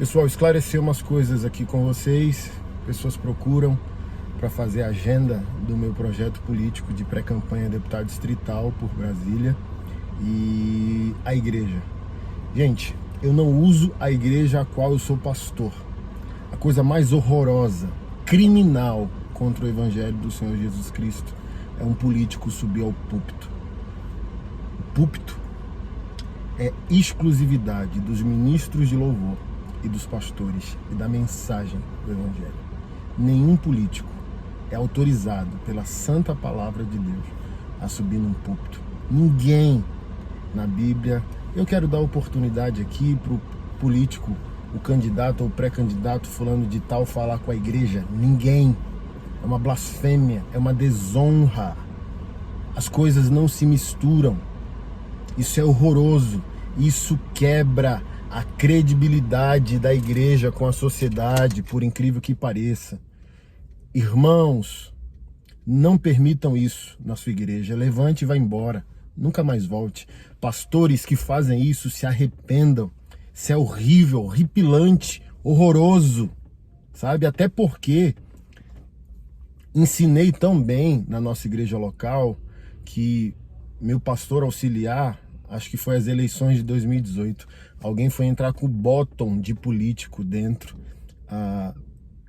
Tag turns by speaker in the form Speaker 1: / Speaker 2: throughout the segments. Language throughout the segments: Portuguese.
Speaker 1: Pessoal, esclarecer umas coisas aqui com vocês. Pessoas procuram para fazer a agenda do meu projeto político de pré-campanha deputado distrital por Brasília e a igreja. Gente, eu não uso a igreja a qual eu sou pastor. A coisa mais horrorosa, criminal contra o evangelho do Senhor Jesus Cristo é um político subir ao púlpito. O púlpito é exclusividade dos ministros de louvor e dos pastores e da mensagem do evangelho. Nenhum político é autorizado pela santa palavra de Deus a subir num púlpito. Ninguém na Bíblia. Eu quero dar oportunidade aqui para o político, o candidato ou pré-candidato fulano de tal falar com a igreja. Ninguém. É uma blasfêmia, é uma desonra. As coisas não se misturam. Isso é horroroso. Isso quebra a credibilidade da igreja com a sociedade, por incrível que pareça. Irmãos, não permitam isso na sua igreja. Levante e vá embora. Nunca mais volte. Pastores que fazem isso se arrependam. Isso é horrível, horripilante, horroroso. Sabe? Até porque ensinei tão bem na nossa igreja local que meu pastor auxiliar, acho que foi as eleições de 2018, alguém foi entrar com o bottom de político dentro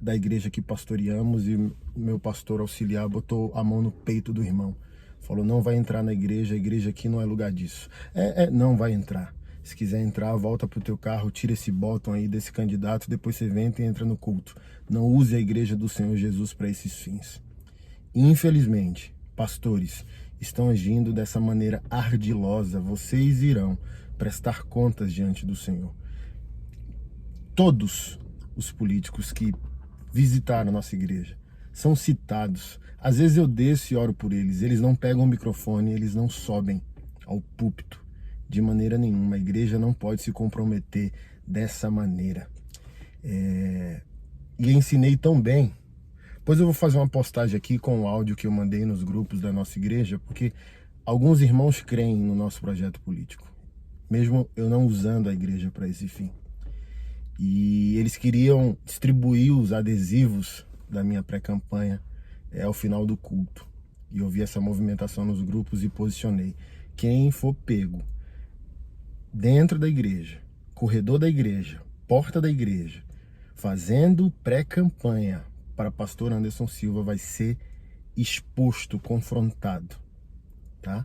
Speaker 1: da igreja que pastoreamos e meu pastor auxiliar botou a mão no peito do irmão. Falou, não vai entrar na igreja, a igreja aqui não é lugar disso. Não vai entrar. Se quiser entrar, volta pro teu carro, tira esse bottom aí desse candidato, depois você vem e entra no culto. Não use a igreja do Senhor Jesus para esses fins. Infelizmente, pastores estão agindo dessa maneira ardilosa. Vocês irão prestar contas diante do Senhor. Todos os políticos que visitaram a nossa igreja são citados. Às vezes eu desço e oro por eles. Eles não pegam o microfone, eles não sobem ao púlpito de maneira nenhuma. A igreja não pode se comprometer dessa maneira. E ensinei tão bem. Depois eu vou fazer uma postagem aqui com o áudio que eu mandei nos grupos da nossa igreja, porque alguns irmãos creem no nosso projeto político, mesmo eu não usando a igreja para esse fim. E eles queriam distribuir os adesivos da minha pré-campanha ao final do culto. E eu vi essa movimentação nos grupos e posicionei. Quem for pego dentro da igreja, corredor da igreja, porta da igreja, fazendo pré-campanha para pastor Anderson Silva, vai ser exposto, confrontado, tá?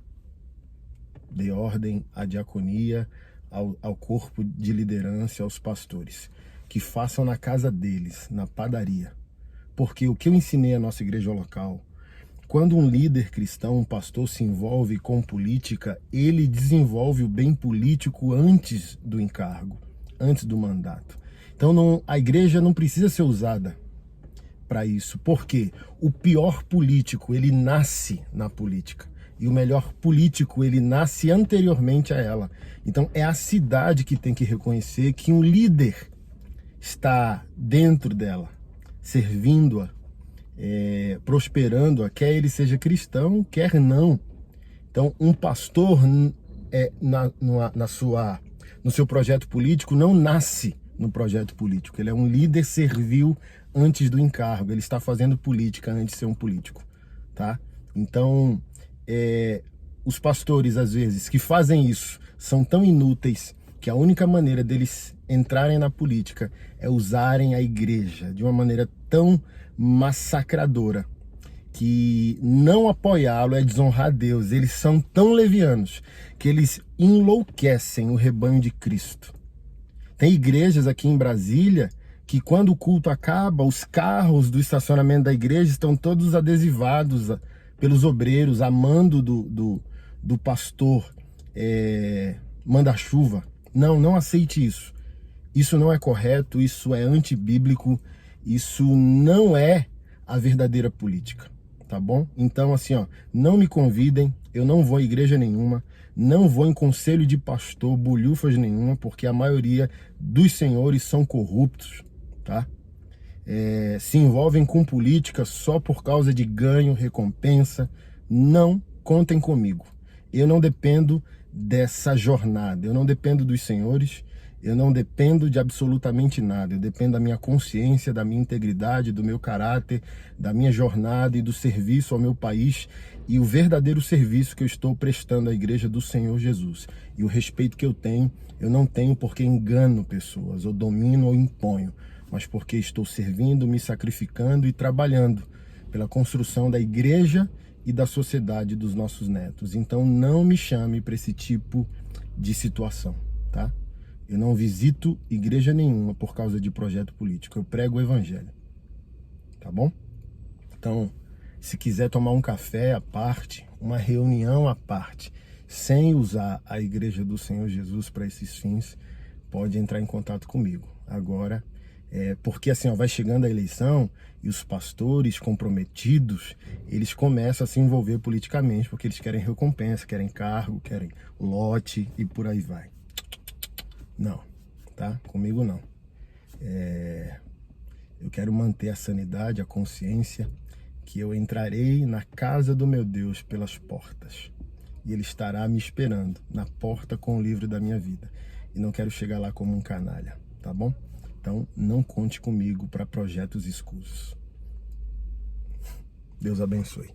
Speaker 1: Dê ordem à diaconia, ao corpo de liderança, aos pastores, que façam na casa deles, na padaria. Porque o que eu ensinei à nossa igreja local, quando um líder cristão, um pastor se envolve com política, ele desenvolve o bem político antes do encargo, antes do mandato. Então a igreja não precisa ser usada para isso, porque o pior político, ele nasce na política. E o melhor político, ele nasce anteriormente a ela. Então é a cidade que tem que reconhecer que um líder está dentro dela, servindo-a, prosperando-a, quer ele seja cristão, quer não. Então um pastor no seu projeto político não nasce no projeto político. Ele é um líder servil antes do encargo. Ele está fazendo política antes de ser um político, tá? Então, os pastores, às vezes, que fazem isso, são tão inúteis que a única maneira deles entrarem na política é usarem a igreja de uma maneira tão massacradora que não apoiá-lo é desonrar Deus. Eles são tão levianos que eles enlouquecem o rebanho de Cristo. Tem igrejas aqui em Brasília que quando o culto acaba, os carros do estacionamento da igreja estão todos adesivados pelos obreiros, a mando do pastor manda-chuva. Não aceite isso. Isso não é correto, isso é antibíblico, isso não é a verdadeira política, tá bom? Então, assim, não me convidem, eu não vou a igreja nenhuma, não vou em conselho de pastor, bolhufas nenhuma, porque a maioria dos senhores são corruptos, tá? Se envolvem com política só por causa de ganho, recompensa. Não contem comigo. Eu não dependo dessa jornada, eu não dependo dos senhores, Eu não dependo de absolutamente nada, eu dependo da minha consciência, da minha integridade, do meu caráter, da minha jornada e do serviço ao meu país e o verdadeiro serviço que eu estou prestando à Igreja do Senhor Jesus. E o respeito que eu não tenho porque engano pessoas, ou domino ou imponho, mas porque estou servindo, me sacrificando e trabalhando pela construção da igreja e da sociedade dos nossos netos. Então não me chame para esse tipo de situação, tá? Eu não visito igreja nenhuma por causa de projeto político. Eu prego o evangelho. Tá bom? Então, se quiser tomar um café à parte, uma reunião à parte, sem usar a igreja do Senhor Jesus para esses fins, pode entrar em contato comigo. Agora, porque assim, ó, vai chegando a eleição e os pastores comprometidos, eles começam a se envolver politicamente, porque eles querem recompensa, querem cargo, querem lote e por aí vai. Não, tá? Comigo não. Eu quero manter a sanidade, a consciência, que eu entrarei na casa do meu Deus pelas portas. E Ele estará me esperando na porta com o livro da minha vida. E não quero chegar lá como um canalha, tá bom? Então, não conte comigo para projetos escusos. Deus abençoe.